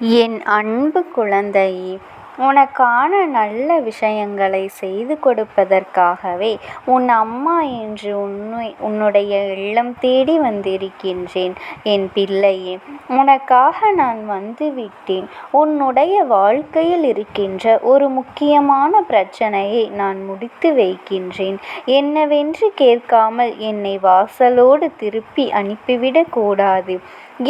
என் அன்பு குழந்தையே, உனக்கான நல்ல விஷயங்களை செய்து கொடுப்பதற்காகவே உன் அம்மா என்று உன்னுடைய இல்லம் தேடி வந்திருக்கின்றேன். என் பிள்ளையே, உனக்காக நான் வந்துவிட்டேன். உன்னுடைய வாழ்க்கையில் இருக்கின்ற ஒரு முக்கியமான பிரச்சனையை நான் முடித்து வைக்கின்றேன். என்னவென்று கேட்காமல் என்னை வாசலோடு திருப்பி அனுப்பிவிடக் கூடாது.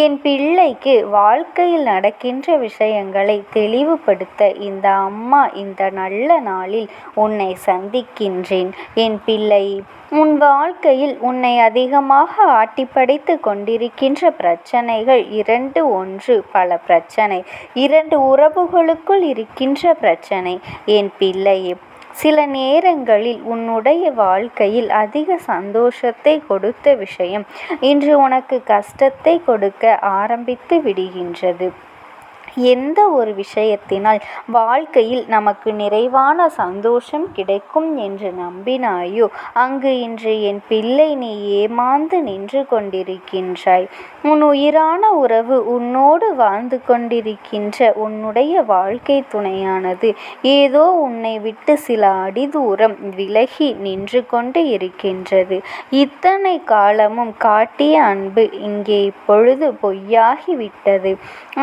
என் பிள்ளைக்கு வாழ்க்கையில் நடக்கின்ற விஷயங்களை தெளிவுபடுத்த இந்த அம்மா இந்த நல்ல நாளில் உன்னை சந்திக்கின்றேன். என் பிள்ளை, உன் வாழ்க்கையில் உன்னை அதிகமாக ஆட்டிப்படைத்து கொண்டிருக்கின்ற பிரச்சனைகள் ஒன்று பல பிரச்சனை, 2 உறவுகளுக்குள் இருக்கின்ற பிரச்சனை. என் பிள்ளையே, சில நேரங்களில் உன்னுடைய வாழ்க்கையில் அதிக சந்தோஷத்தை கொடுத்த விஷயம் இன்று உனக்கு கஷ்டத்தை கொடுக்க ஆரம்பித்து விடுகின்றது. எந்த ஒரு விஷயத்தினால் வாழ்க்கையில் நமக்கு நிறைவான சந்தோஷம் கிடைக்கும் என்று நம்பினாயோ அங்கு இன்று என் பிள்ளை நீ ஏமாந்து நின்று கொண்டிருக்கின்றாய். உன் உயிரான உறவு, உன்னோடு வாழ்ந்து கொண்டிருக்கின்ற உன்னுடைய வாழ்க்கை துணையானது ஏதோ உன்னை விட்டு சில அடி தூரம் விலகி நின்று கொண்டு இருக்கின்றது. இத்தனை காலமும் காட்டிய அன்பு இங்கே இப்பொழுது பொய்யாகிவிட்டது.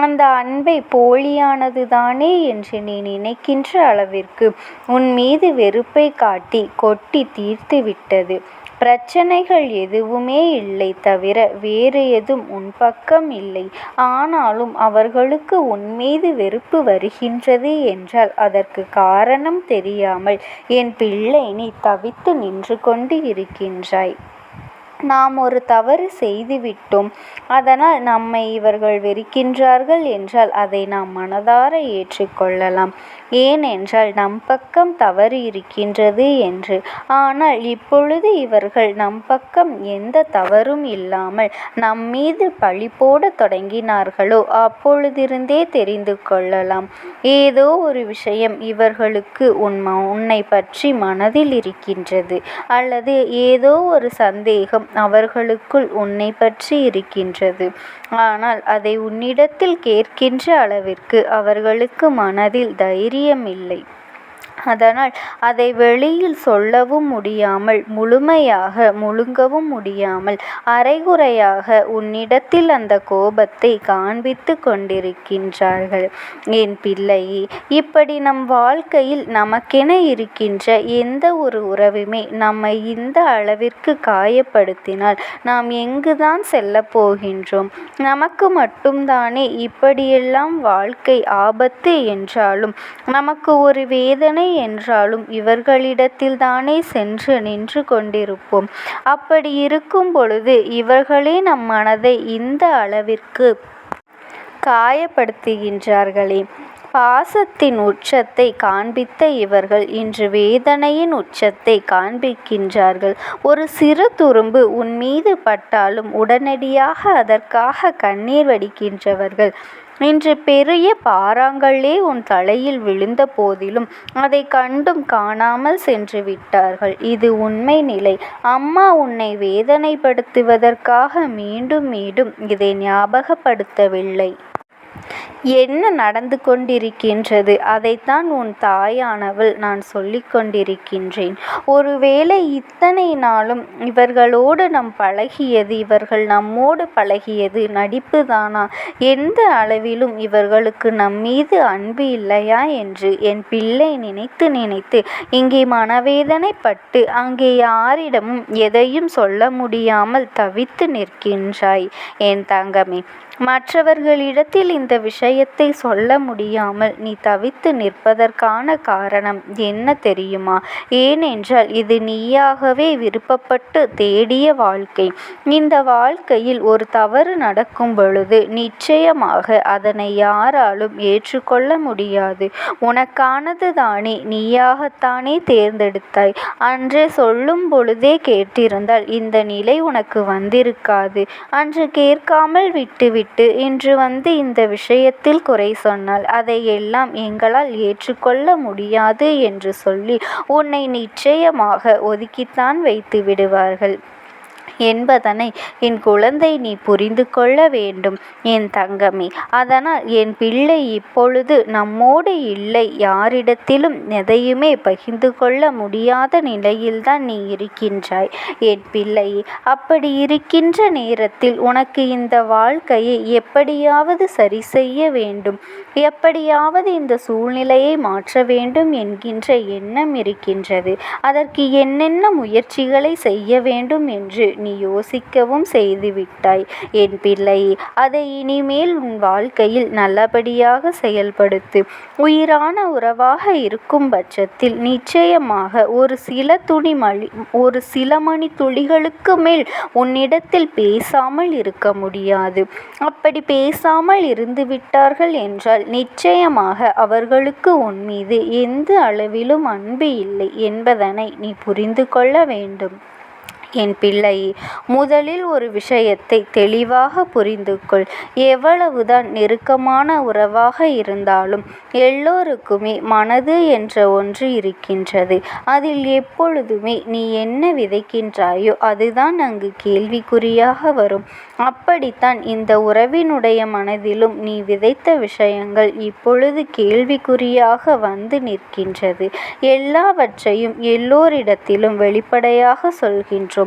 அந்த அன்பை போலியானது தானே என்று நீ நினைக்கின்ற அளவிற்கு உன் மீது வெறுப்பை காட்டி கொட்டி தீர்த்து விட்டது. பிரச்சனைகள் எதுவுமே இல்லை தவிர வேறு எதுவும் உன் பக்கம் இல்லை. ஆனாலும் அவர்களுக்கு உன் மீது வெறுப்பு வருகின்றது என்றால் அதற்கு காரணம் தெரியாமல் என் பிள்ளை நீ தவித்து நின்று கொண்டு இருக்கின்றாய். நாம் ஒரு தவறு செய்துவிட்டோம், அதனால் நம்மை இவர்கள் வெறுக்கின்றார்கள் என்றால் அதை நாம் மனதார ஏற்றுக்கொள்ளலாம். ஏனென்றால் நம் பக்கம் தவறு இருக்கின்றது என்று. ஆனால் இப்பொழுது இவர்கள் நம் பக்கம் எந்த தவறும் இல்லாமல் நம் மீது பழி போட தொடங்கினார்களோ அப்பொழுதிருந்தே தெரிந்து கொள்ளலாம் ஏதோ ஒரு விஷயம் இவர்களுக்கு உன்னை பற்றி மனதில் இருக்கின்றது, அல்லது ஏதோ ஒரு சந்தேகம் அவர்களுக்குள் உன்னை பற்றி இருக்கின்றது. ஆனால் அதை உன்னிடத்தில் கேட்கின்ற அளவிற்கு அவர்களுக்கு மனதில் தைரியம் இல்லை. அதனால் அதை வெளியில் சொல்லவும் முடியாமல், முழுமையாக முழுங்கவும் முடியாமல், அரைகுறையாக உன்னிடத்தில் அந்த கோபத்தை காண்பித்து கொண்டிருக்கின்றார்கள். என் பிள்ளையே, இப்படி நம் வாழ்க்கையில் நமக்கென இருக்கின்ற எந்த ஒரு உறவுமே நம்மை இந்த அளவிற்கு காயப்படுத்தினால் நாம் எங்குதான் செல்ல போகின்றோம்? நமக்கு மட்டும்தானே இப்படியெல்லாம் வாழ்க்கை ஆபத்து என்றாலும், நமக்கு ஒரு வேதனை என்றாலும் இவர்களிடத்தில் தானே சென்று நின்று கொண்டிருப்போம். அப்படி இருக்கும் பொழுது இவர்களே நம் மனதை இந்த அளவிற்கு காயப்படுத்துகின்றார்களே. பாசத்தின் உச்சத்தை காண்பித்த இவர்கள் இன்று வேதனையின் உச்சத்தை காண்பிக்கின்றார்கள். ஒரு சிறு துரும்பு உன் மீது பட்டாலும் உடனடியாக அதற்காக கண்ணீர் வடிக்கின்றவர்கள் இன்று பெரிய பாறாங்கல்லே உன் தலையில் விழுந்த போதிலும் அதை கண்டும் காணாமல் சென்று விட்டார்கள். இது உண்மை நிலை. அம்மா உன்னை வேதனைப்படுத்துவதற்காக மீண்டும் மீண்டும் இதை ஞாபகப்படுத்தவில்லை. என்ன நடந்து கொண்டிருக்கின்றது அதைத்தான் உன் தாயானவள் நான் சொல்லிக் கொண்டிருக்கின்றேன். ஒருவேளை இத்தனை நாளும் இவர்களோடு நாம் பழகியது, இவர்கள் நம்மோடு பழகியது நடிப்புதானா? எந்த அளவிலும் இவர்களுக்கு நம்மீது அன்பு இல்லையா என்று என் பிள்ளை நினைத்து நினைத்து இங்கே மனவேதனைப்பட்டு அங்கே யாரிடமும் எதையும் சொல்ல முடியாமல் தவித்து நிற்கின்றாய். என் தங்கமே, மற்றவர்களிடத்தில் இந்த விஷயத்தை சொல்ல முடியாமல் நீ தவித்து நிற்பதற்கான காரணம் என்ன தெரியுமா? ஏனென்றால் இது நீயாகவே விருப்பப்பட்டு தேடிய வாழ்க்கை. இந்த வாழ்க்கையில் ஒரு தவறு நடக்கும் பொழுது நிச்சயமாக அதனை யாராலும் ஏற்றுக்கொள்ள முடியாது. உனக்கானது தானே, நீயாகத்தானே தேர்ந்தெடுத்தாய். அன்றே சொல்லும் பொழுதே கேட்டிருந்தால் இந்த நிலை உனக்கு வந்திருக்காது. அன்று கேட்காமல் விட்டுவிட்டு இன்று வந்து இந்த விஷயத்தில் குறை சொன்னால் அதை எல்லாம் எங்களால் ஏற்றுக்கொள்ள முடியாது என்று சொல்லி உன்னை நிச்சயமாக ஒதுக்கித்தான் வைத்து விடுவார்கள். என்பதனை என் குழந்தை நீ புரிந்து கொள்ள வேண்டும் என் தங்கமே. அதனால் என் பிள்ளை இப்பொழுது நம்மோடு இல்லை. யாரிடத்திலும் எதையுமே பகிர்ந்து கொள்ள முடியாத நிலையில்தான் நீ இருக்கின்றாய் என் பிள்ளையே. அப்படி இருக்கின்ற நேரத்தில் உனக்கு இந்த வாழ்க்கையை எப்படியாவது சரி செய்ய வேண்டும், எப்படியாவது இந்த சூழ்நிலையை மாற்ற வேண்டும் என்கின்ற எண்ணம் இருக்கின்றது. அதற்கு என்னென்ன முயற்சிகளை செய்ய வேண்டும் என்று நீ யோசிக்கவும் செய்துவிட்டாய் என் பிள்ளையே. அதை இனிமேல் உன் வாழ்க்கையில் நல்லபடியாக செயல்படுத்து. உயிரான உறவாக இருக்கும் பட்சத்தில் நிச்சயமாக ஒரு சில மணி துளிகளுக்கு மேல் உன்னிடத்தில் பேசாமல் இருக்க முடியாது. அப்படி பேசாமல் இருந்து விட்டார்கள் என்றால் நிச்சயமாக அவர்களுக்கு உன் மீது எந்த அளவிலும் அன்பு இல்லை என்பதனை நீ புரிந்து கொள்ள வேண்டும் என் பிள்ளையே. முதலில் ஒரு விஷயத்தை தெளிவாக புரிந்து கொள். எவ்வளவுதான் நெருக்கமான உறவாக இருந்தாலும் எல்லோருக்குமே மனது என்ற ஒன்று இருக்கின்றது. அதில் எப்பொழுதுமே நீ என்ன விதைக்கின்றாயோ அதுதான் அங்கு கேள்விக்குறியாக வரும். அப்படித்தான் இந்த உறவினுடைய மனதிலும் நீ விதைத்த விஷயங்கள் இப்பொழுது கேள்விக்குறியாக வந்து நிற்கின்றது. எல்லாவற்றையும் எல்லோரிடத்திலும் வெளிப்படையாக சொல்கின்றோம்.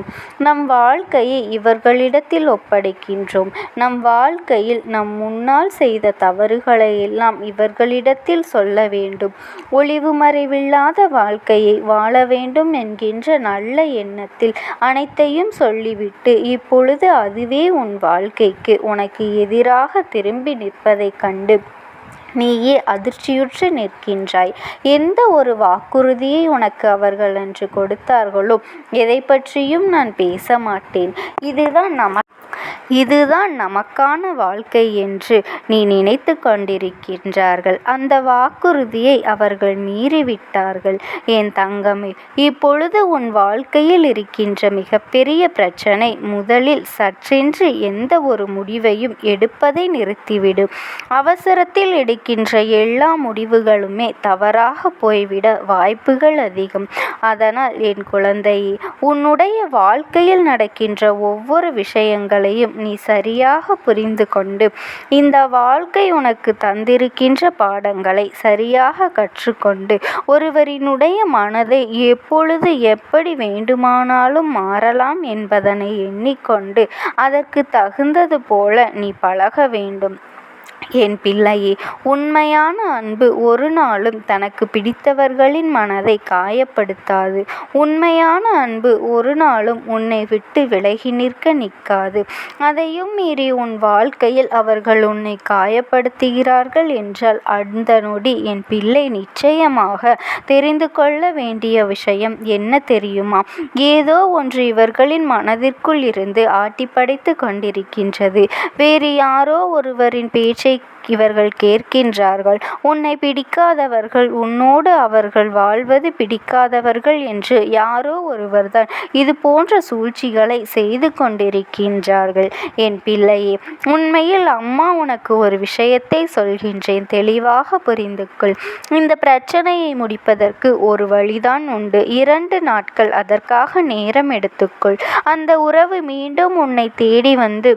நம் வாழ்க்கையை இவர்களிடத்தில் ஒப்படைக்கின்றோம். நம் வாழ்க்கையில் நம் முன்னால் செய்த தவறுகளை எல்லாம் இவர்களிடத்தில் சொல்ல வேண்டும். ஒளிவு மறைவில்லாத வாழ்க்கையை வாழ வேண்டும் என்கின்ற நல்ல எண்ணத்தில் அனைத்தையும் சொல்லிவிட்டு இப்பொழுது அதுவே உன் வாழ்க்கைக்கு உனக்கு எதிராக திரும்பி நிற்பதைக் கண்டு நீயே அதிர்ச்சியுற்று நிற்கின்றாய். எந்த ஒரு வாக்குறுதியை உனக்கு அவர்கள் அன்று கொடுத்தார்களோ எதை பற்றியும் நான் பேச மாட்டேன், இதுதான் நமக்கான வாழ்க்கை என்று நீ நினைத்து கொண்டிருக்கின்றார்கள். அந்த வாக்குறுதியை அவர்கள் மீறிவிட்டார்கள் என் தங்கமே. இப்பொழுது உன் வாழ்க்கையில் இருக்கின்ற மிகப்பெரிய பிரச்சனை, முதலில் சற்றென்று எந்த ஒரு முடிவையும் எடுப்பதை நிறுத்திவிடு. அவசரத்தில் எடுக்கின்ற எல்லா முடிவுகளுமே தவறாக போய்விட வாய்ப்புகள் அதிகம். அதனால் என் குழந்தையே, உன்னுடைய வாழ்க்கையில் நடக்கின்ற ஒவ்வொரு விஷயங்களையும் நீ சரியாக புரிந்து கொண்டு இந்த வாழ்க்கை உனக்கு தந்திருக்கின்ற பாடங்களை சரியாக கற்றுக்கொண்டு ஒருவரினுடைய மனதை எப்பொழுது எப்படி வேண்டுமானாலும் மாறலாம் என்பதனை எண்ணிக்கொண்டு அதற்கு தகுந்தது போல நீ பழக வேண்டும் என் பிள்ளையே. உண்மையான அன்பு ஒரு நாளும் தனக்கு பிடித்தவர்களின் மனதை காயப்படுத்தாது. உண்மையான அன்பு ஒரு நாளும் உன்னை விட்டு விலகி நிற்காது. அதையும் மீறி உன் வாழ்க்கையில் அவர்கள் உன்னை காயப்படுத்துகிறார்கள் என்றால் அந்த நொடி என் பிள்ளை நிச்சயமாக தெரிந்து கொள்ள வேண்டிய விஷயம் என்ன தெரியுமா? ஏதோ ஒன்று இவர்களின் மனதிற்குள் இருந்து ஆட்டி படைத்து கொண்டிருக்கின்றது. வேறு யாரோ ஒருவரின் பேச்சை இவர்கள் கேட்கின்றார்கள். உன்னை பிடிக்காதவர்கள், உன்னோடு அவர்கள் வாழ்வது பிடிக்காதவர்கள் என்று யாரோ ஒருவர்தான் இது போன்ற சூழ்ச்சிகளை செய்து கொண்டிருக்கின்றார்கள் என் பிள்ளையே. உண்மையில் அம்மா உனக்கு ஒரு விஷயத்தை சொல்கின்றேன், தெளிவாக புரிந்து கொள். இந்த பிரச்சனையை முடிப்பதற்கு ஒரு வழிதான் உண்டு. 2 நாட்கள் அதற்காக நேரம் எடுத்துக்கொள். அந்த உறவு மீண்டும் உன்னை தேடி வந்து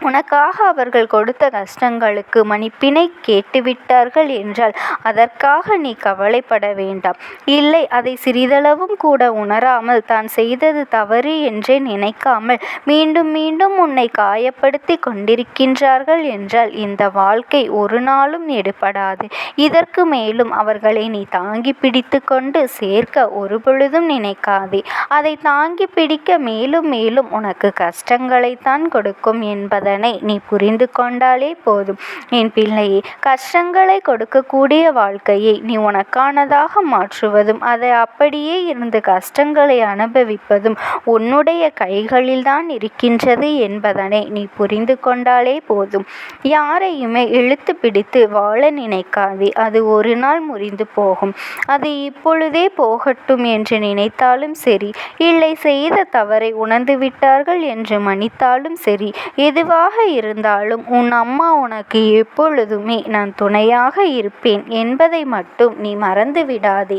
உனக்காக அவர்கள் கொடுத்த கஷ்டங்களுக்கு மன்னிப்பினை கேட்டுவிட்டார்கள் என்றால் அதற்காக நீ கவலைப்பட வேண்டாம். இல்லை, அதை சிறிதளவும் கூட உணராமல் தான் செய்தது தவறு என்றே நினைக்காமல் மீண்டும் மீண்டும் உன்னை காயப்படுத்தி கொண்டிருக்கின்றார்கள் என்றால் இந்த வாழ்க்கை ஒரு நாளும் எடுபடாது. இதற்கு மேலும் அவர்களை நீ தாங்கி பிடித்து கொண்டு சேர்க்க ஒரு பொழுதும் நினைக்காதே. அதை தாங்கி பிடிக்க மேலும் மேலும் உனக்கு கஷ்டங்களைத்தான் கொடுக்கும் என்பதை நீ புரிந்து கொண்டாலே போதும் என் பிள்ளையே. கஷ்டங்களை கொடுக்கக்கூடிய வாழ்க்கையை நீ உனக்கானதாக மாற்றுவதும் அதை அப்படியே இருந்து கஷ்டங்களை அனுபவிப்பதும் உன்னுடைய கைகளில்தான் இருக்கின்றது என்பதனை நீ புரிந்து கொண்டாலே போதும். யாரையுமே இழுத்து பிடித்து வாழ நினைக்காதே. அது ஒரு நாள் முறிந்து போகும். அது இப்பொழுதே போகட்டும் என்று நினைத்தாலும் சரி, இல்லை செய்த தவறை உணர்ந்து விட்டார்கள் என்று மன்னித்தாலும் சரி, எதுவாக இருந்தாலும் உன் அம்மா உனக்கு எப்பொழுதுமே நான் துணையாக இருப்பேன் என்பதை மட்டும் நீ மறந்து விடாதே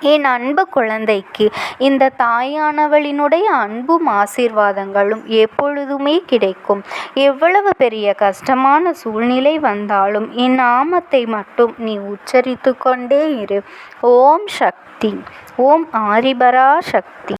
என் அன்பு குழந்தைக்கு இந்த தாயானவளினுடைய அன்பும் ஆசீர்வாதங்களும் எப்பொழுதுமே கிடைக்கும். எவ்வளவு பெரிய கஷ்டமான சூழ்நிலை வந்தாலும் என் நாமத்தை மட்டும் நீ உச்சரித்து கொண்டே இரு. ஓம் சக்தி. ஓம் ஆரிபரா சக்தி.